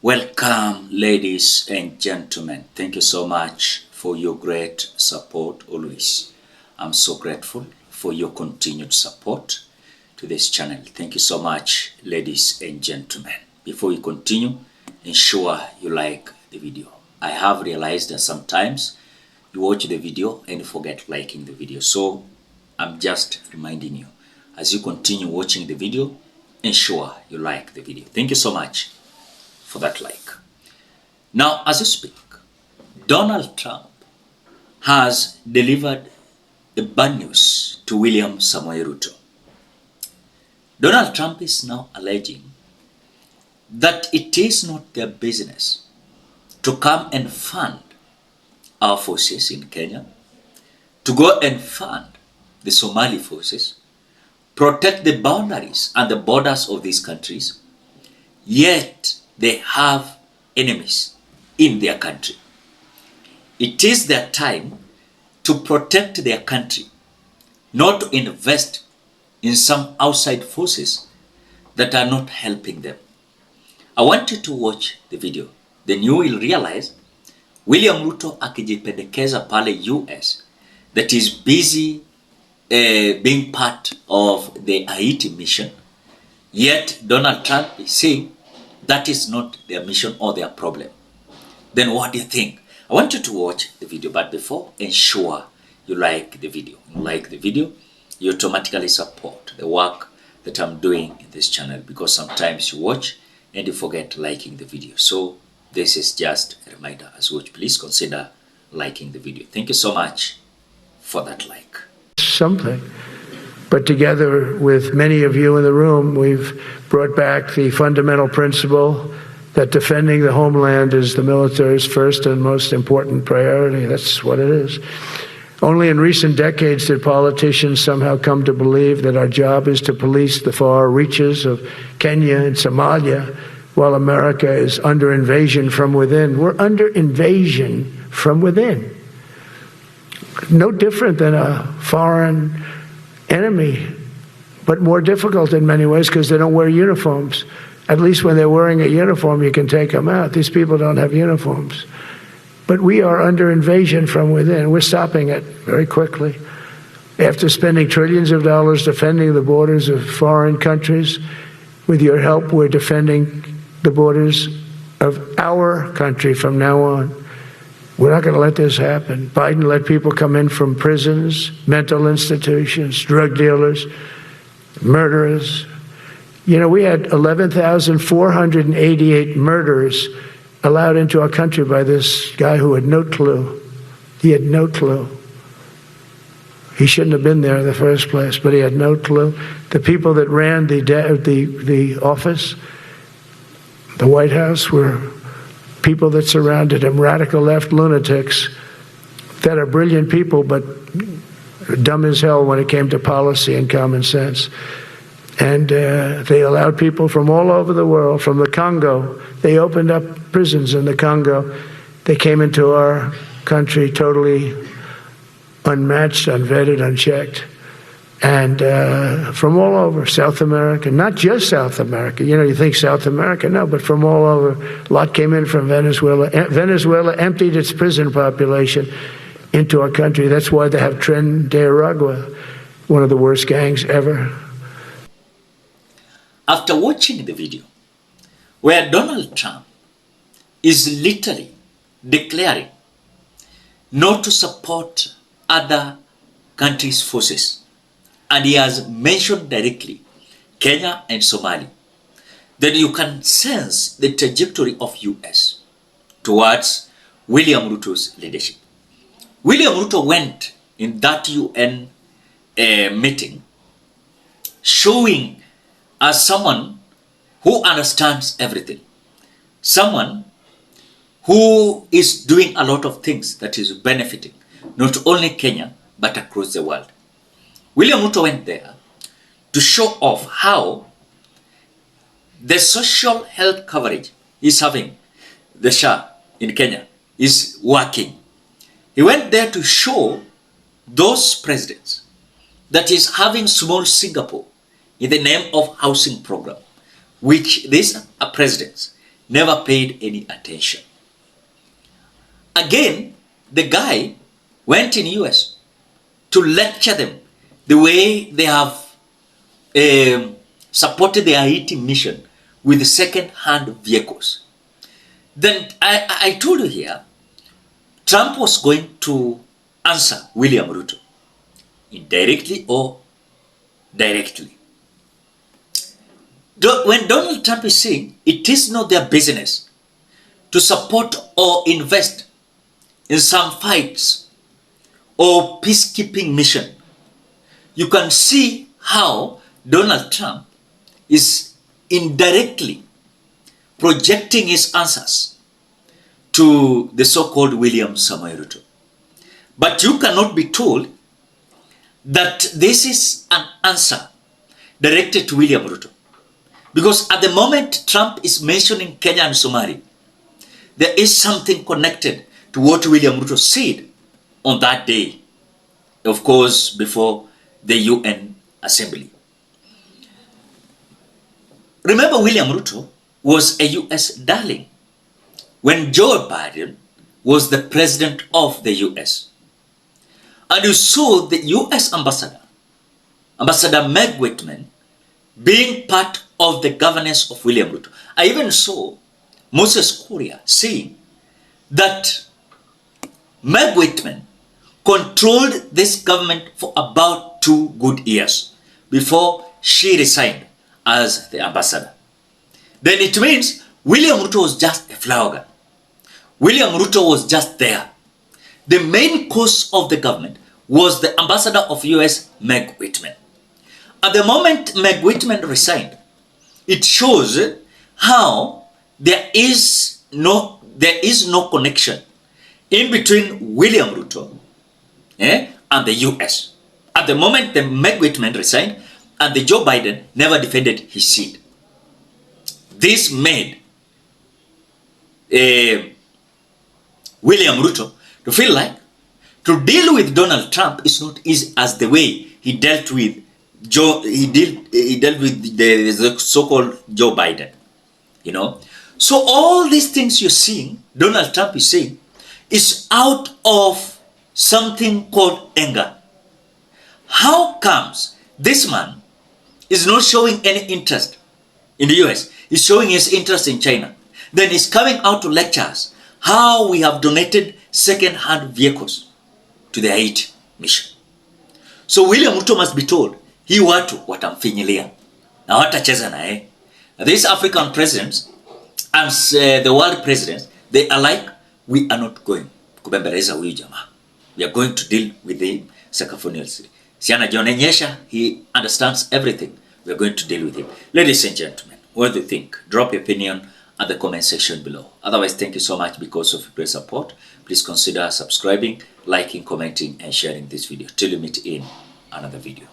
Welcome, ladies and gentlemen. Thank you so much for your great support always. I'm so grateful for your continued support to this channel. Thank you so much, ladies and gentlemen. Before we continue, ensure you like the video. I have realized that sometimes you watch the video and forget liking the video. So I'm just reminding you, as you continue watching the video, ensure you like the video. Thank you so much for that like. Now, as I speak, Donald Trump has delivered the bad news to William Samoei Ruto. Donald Trump is now alleging that it is not their business to come and fund our forces in Kenya, to go and fund the Somali forces, protect the boundaries and the borders of these countries, yet they have enemies in their country. It is their time to protect their country, not to invest in some outside forces that are not helping them. I want you to watch the video, then you will realize William Ruto akijipendekeza pale US that is busy being part of the Haiti mission, yet Donald Trump is saying that is not their mission or their problem. Then what do you think? I want you to watch the video, but before, ensure you like the video. You like the video, you automatically support the work that I'm doing in this channel, because sometimes you watch and you forget liking the video. So this is just a reminder. As you watch, please consider liking the video. Thank you so much for that like. Something. But together with many of you in the room, we've brought back the fundamental principle that defending the homeland is the military's first and most important priority. That's what it is. Only in recent decades did politicians somehow come to believe that our job is to police the far reaches of Kenya and Somalia, while America is under invasion from within. We're under invasion from within. No different than a foreign enemy, but more difficult in many ways because they don't wear uniforms. At least when they're wearing a uniform, you can take them out. These people don't have uniforms. But we are under invasion from within. We're stopping it very quickly. After spending trillions of dollars defending the borders of foreign countries, with your help, we're defending the borders of our country from now on. We're not going to let this happen. Biden let people come in from prisons, mental institutions, drug dealers, murderers. You know, we had 11,488 murderers allowed into our country by this guy who had no clue. He had no clue. He shouldn't have been there in the first place, but he had no clue. The people that ran the office, the White House, were people that surrounded him, radical left lunatics that are brilliant people, but dumb as hell when it came to policy and common sense. And they allowed people from all over the world, from the Congo. They opened up prisons in the Congo. They came into our country totally unmatched, unvetted, unchecked. And from all over, South America, not just South America. You know, you think South America, no, but from all over. A lot came in from Venezuela. Venezuela emptied its prison population into our country. That's why they have Tren de Aragua, one of the worst gangs ever. After watching the video, where Donald Trump is literally declaring not to support other countries' forces, and he has mentioned directly Kenya and Somalia, then you can sense the trajectory of US towards William Ruto's leadership. William Ruto went in that UN meeting showing as someone who understands everything, someone who is doing a lot of things that is benefiting not only Kenya but across the world. William Ruto went there to show off how the social health coverage he's having, the SHA in Kenya, is working. He went there to show those presidents that is having small Singapore in the name of housing program, which these presidents never paid any attention. Again, the guy went in US to lecture them the way they have supported the Haiti mission with second-hand vehicles. Then I told you here, Trump was going to answer William Ruto, indirectly or directly. When Donald Trump is saying it is not their business to support or invest in some fights or peacekeeping mission, you can see how Donald Trump is indirectly projecting his answers to the so-called William Samoei Ruto. But you cannot be told that this is an answer directed to William Ruto. Because at the moment Trump is mentioning Kenya and Somalia, there is something connected to what William Ruto said on that day, of course, before the UN Assembly. Remember, William Ruto was a US darling when Joe Biden was the president of the US. And you saw the US ambassador, Ambassador Meg Whitman, being part of the governance of William Ruto. I even saw Moses Kuria saying that Meg Whitman controlled this government for about 2 good years before she resigned as the ambassador. Then it means William Ruto was just a flower girl. William Ruto was just there. The main cause of the government was the ambassador of US, Meg Whitman. At the moment Meg Whitman resigned, it shows how there is no connection in between William Ruto and the US. At the moment the Meg Whitman resigned, and the Joe Biden never defended his seat. This made William Ruto to feel like to deal with Donald Trump is not easy as the way he dealt with he dealt with the so-called Joe Biden. You know, so all these things you're seeing Donald Trump is saying is out of something called anger. How comes this man is not showing any interest in the US? He's showing his interest in China. Then he's coming out to lecture us how we have donated second-hand vehicles to the Haiti mission. So William Ruto must be told, hii watu watamfinyilia na watacheza na yeye. These African presidents and the world presidents, they are like, we are not going kubembeleza huyu jamaa. We are going to deal with him sacrificially. Siana Jonenyesha, he understands everything. We are going to deal with him. Ladies and gentlemen, what do you think? Drop your opinion at the comment section below. Otherwise, thank you so much because of your great support. Please consider subscribing, liking, commenting, and sharing this video. Till you meet in another video.